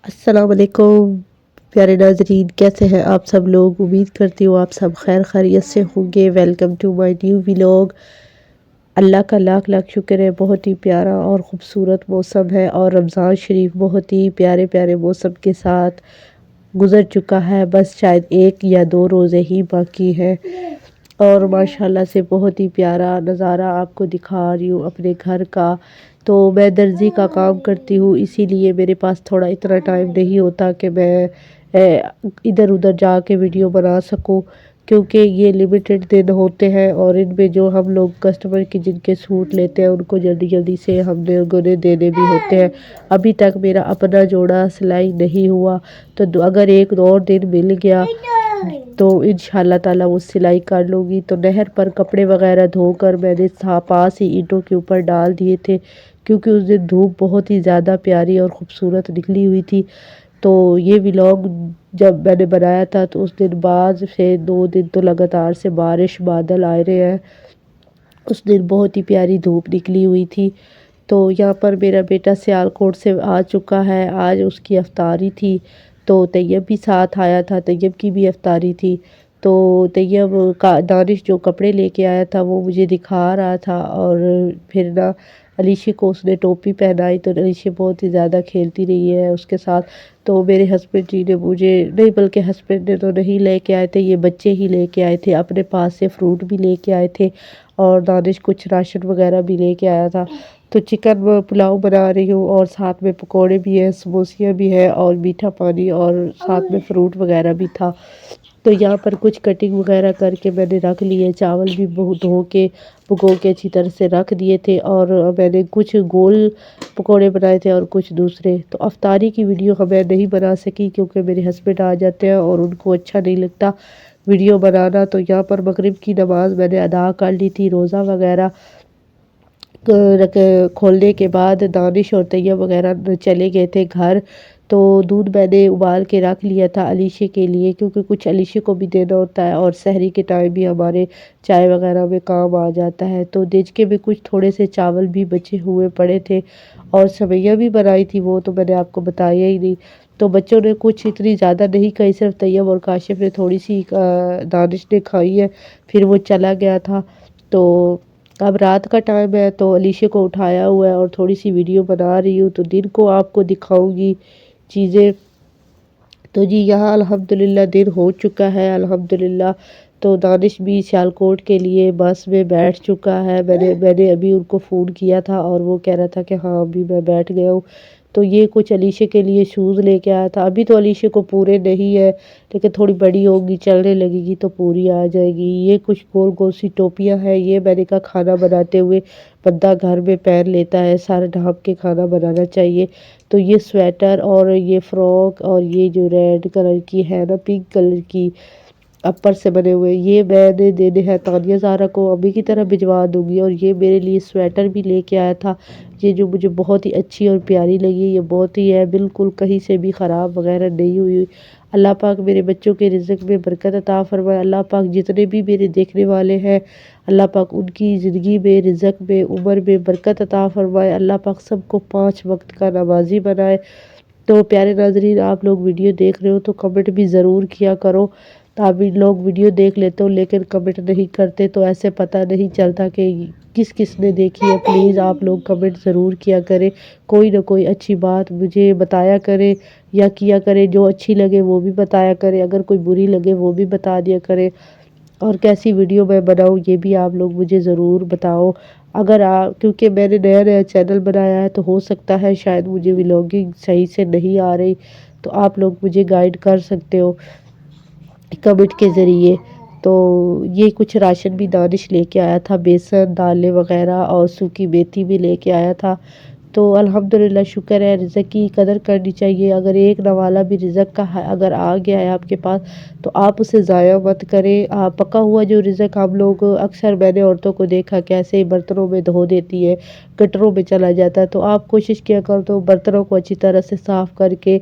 السلام علیکم پیارے ناظرین، کیسے ہیں آپ سب لوگ؟ امید کرتی ہوں آپ سب خیر خیریت سے ہوں گے۔ Welcome to my new vlog. اللہ کا لاکھ لاکھ شکر ہے، بہت ہی پیارا اور خوبصورت موسم ہے اور رمضان شریف بہت ہی پیارے پیارے موسم کے ساتھ گزر چکا ہے۔ بس شاید 1 یا 2 روزے ہی باقی ہیں اور ماشاءاللہ سے بہت ہی پیارا نظارہ آپ کو دکھا رہی ہوں اپنے گھر کا۔ تو میں درزی کا کام کرتی ہوں، اسی لیے میرے پاس تھوڑا اتنا ٹائم نہیں ہوتا کہ میں ادھر ادھر جا کے ویڈیو بنا سکوں، کیونکہ یہ لیمیٹڈ دن ہوتے ہیں اور ان میں جو ہم لوگ کسٹمر کی جن کے سوٹ لیتے ہیں ان کو جلدی جلدی سے ہم لوگوں نے دینے بھی ہوتے ہیں۔ ابھی تک میرا اپنا جوڑا سلائی نہیں ہوا، تو اگر 1 اور دن مل گیا تو انشاءاللہ تعالی وہ سلائی کر لوں گی۔ تو نہر پر کپڑے وغیرہ دھو کر میں نے پاس ہی اینٹوں کے اوپر ڈال دیے تھے، کیونکہ اس دن دھوپ بہت ہی زیادہ پیاری اور خوبصورت نکلی ہوئی تھی۔ تو یہ ولاگ جب میں نے بنایا تھا تو اس دن بعد سے 2 دن تو لگاتار سے بارش بادل آئے رہے ہیں، اس دن بہت ہی پیاری دھوپ نکلی ہوئی تھی۔ تو یہاں پر میرا بیٹا سیالکوٹ سے آ چکا ہے، آج اس کی افطاری تھی، تو طیب بھی ساتھ آیا تھا، طیب کی بھی افطاری تھی۔ تو طیب دانش جو کپڑے لے کے آیا تھا وہ مجھے دکھا رہا تھا، اور پھر نا علیشہ کو اس نے ٹوپی پہنائی تو علیشہ بہت ہی زیادہ کھیلتی رہی ہے اس کے ساتھ۔ تو میرے ہسبینڈ جی نے مجھے نہیں، بلکہ ہسبینڈ نے تو نہیں لے کے آئے تھے، یہ بچے ہی لے کے آئے تھے، اپنے پاس سے فروٹ بھی لے کے آئے تھے اور دانش کچھ راشن وغیرہ بھی لے کے آیا تھا۔ تو چکن پلاؤ بنا رہی ہوں اور ساتھ میں پکوڑے بھی ہیں، سموسیاں بھی ہیں اور میٹھا پانی اور ساتھ میں فروٹ وغیرہ بھی تھا۔ تو یہاں پر کچھ کٹنگ وغیرہ کر کے میں نے رکھ لیے، چاول بھی دھو کے بھگو کے اچھی طرح سے رکھ دیے تھے، اور میں نے کچھ گول پکوڑے بنائے تھے اور کچھ دوسرے۔ تو افطاری کی ویڈیو میں نہیں بنا سکی کیونکہ میرے ہسبینڈ آ جاتے ہیں اور ان کو اچھا نہیں لگتا ویڈیو بنانا۔ تو یہاں پر مغرب کی نماز میں نے ادا کر لی تھی، روزہ وغیرہ کھولنے کے بعد دانش اور طیب وغیرہ چلے گئے تھے گھر۔ تو دودھ میں نے ابال کے رکھ لیا تھا علیشہ کے لیے، کیونکہ کچھ علیشہ کو بھی دینا ہوتا ہے اور سحری کے ٹائم بھی ہمارے چائے وغیرہ میں کام آ جاتا ہے۔ تو دیچکے میں کچھ تھوڑے سے چاول بھی بچے ہوئے پڑے تھے اور سویاں بھی بنائی تھی، وہ تو میں نے آپ کو بتایا ہی نہیں۔ تو بچوں نے کچھ اتنی زیادہ نہیں کھائی، صرف طیب اور کاشف نے تھوڑی سی دانش نے کھائی ہے، پھر وہ چلا گیا تھا۔ تو اب رات کا ٹائم ہے تو علیشہ کو اٹھایا ہوا ہے اور تھوڑی سی ویڈیو بنا رہی ہوں، تو دن کو آپ کو دکھاؤں گی چیزیں۔ تو جی یہاں الحمدللہ دن ہو چکا ہے الحمدللہ۔ تو دانش بھی سیالکوٹ کے لیے بس میں بیٹھ چکا ہے، میں نے ابھی ان کو فون کیا تھا اور وہ کہہ رہا تھا کہ ہاں ابھی میں بیٹھ گیا ہوں۔ تو یہ کچھ علیشہ کے لیے شوز لے کے آیا تھا، ابھی تو علیشہ کو پورے نہیں ہے لیکن تھوڑی بڑی ہوگی، چلنے لگے گی تو پوری آ جائے گی۔ یہ کچھ گول گول سی ٹوپیاں ہیں، یہ میں نے کہا کھانا بناتے ہوئے بندہ گھر میں پہن لیتا ہے، سر ڈھانپ کے کھانا بنانا چاہیے۔ تو یہ سویٹر اور یہ فراک اور یہ جو ریڈ کلر کی ہے نا، پنک کلر کی اپر سے بنے ہوئے، یہ میں نے دینے ہیں تانیہ زارا کو، امی کی طرح بھجوا دوں گی۔ اور یہ میرے لیے سویٹر بھی لے کے آیا تھا، یہ جو مجھے بہت ہی اچھی اور پیاری لگی، یہ بہت ہی ہے، بالکل کہیں سے بھی خراب وغیرہ نہیں ہوئی۔ اللہ پاک میرے بچوں کے رزق میں برکت عطا فرمائے، اللہ پاک جتنے بھی میرے دیکھنے والے ہیں اللہ پاک ان کی زندگی میں، رزق میں، عمر میں برکت عطا فرمائے، اللہ پاک سب کو 5 وقت کا نمازی بنائے۔ تو پیارے ناظرین، آپ لوگ ویڈیو دیکھ رہے ہو تو کمنٹ بھی ضرور کیا کرو۔ آپ لوگ ویڈیو دیکھ لیتے ہو لیکن کمنٹ نہیں کرتے تو ایسے پتہ نہیں چلتا کہ کس کس نے دیکھی ہے۔ پلیز آپ لوگ کمنٹ ضرور کیا کریں، کوئی نہ کوئی اچھی بات مجھے بتایا کرے یا کیا کرے، جو اچھی لگے وہ بھی بتایا کرے، اگر کوئی بری لگے وہ بھی بتا دیا کرے، اور کیسی ویڈیو میں بناؤں یہ بھی آپ لوگ مجھے ضرور بتاؤ۔ اگر کیونکہ میں نے نیا نیا چینل بنایا ہے تو ہو سکتا ہے شاید مجھے ولاگنگ صحیح سے نہیں آ رہی، تو آپ لوگ مجھے گائیڈ کر سکتے ہو کمنٹ کے ذریعے۔ تو یہ کچھ راشن بھی دانش لے کے آیا تھا، بیسن، دالیں وغیرہ اور سوکھی میتھی بھی لے کے آیا تھا۔ تو الحمدللہ شکر ہے، رزق کی قدر کرنی چاہیے، اگر ایک نوالا بھی رزق کا اگر آ گیا ہے آپ کے پاس تو آپ اسے ضائع مت کریں۔ پکا ہوا جو رزق ہم لوگ اکثر، میں نے عورتوں کو دیکھا کیسے برتنوں میں دھو دیتی ہے، گٹروں میں چلا جاتا ہے۔ تو آپ کوشش کیا کرو تو برتنوں کو اچھی طرح سے صاف کر کے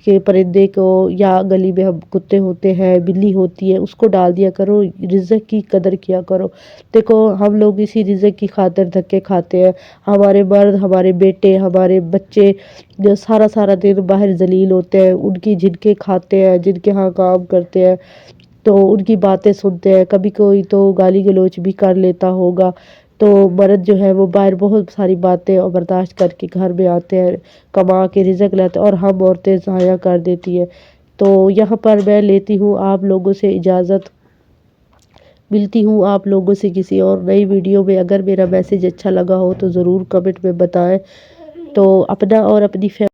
کہ پرندے کو یا گلی میں ہم کتے ہوتے ہیں، بلی ہوتی ہے، اس کو ڈال دیا کرو، رزق کی قدر کیا کرو۔ دیکھو ہم لوگ اسی رزق کی خاطر دھکے کھاتے ہیں، ہمارے مرد، ہمارے بیٹے، ہمارے بچے جو سارا سارا دن باہر ذلیل ہوتے ہیں، ان کی جن کے کھاتے ہیں، جن کے ہاں کام کرتے ہیں، تو ان کی باتیں سنتے ہیں، کبھی کوئی تو گالی گلوچ بھی کر لیتا ہوگا۔ تو مرد جو ہے وہ باہر بہت ساری باتیں اور برداشت کر کے گھر میں آتے ہیں، کما کے رزق لاتے ہیں، اور ہم عورتیں ضائع کر دیتی ہیں۔ تو یہاں پر میں لیتی ہوں آپ لوگوں سے اجازت، ملتی ہوں آپ لوگوں سے کسی اور نئی ویڈیو میں۔ اگر میرا میسج اچھا لگا ہو تو ضرور کمنٹ میں بتائیں۔ تو اپنا اور اپنی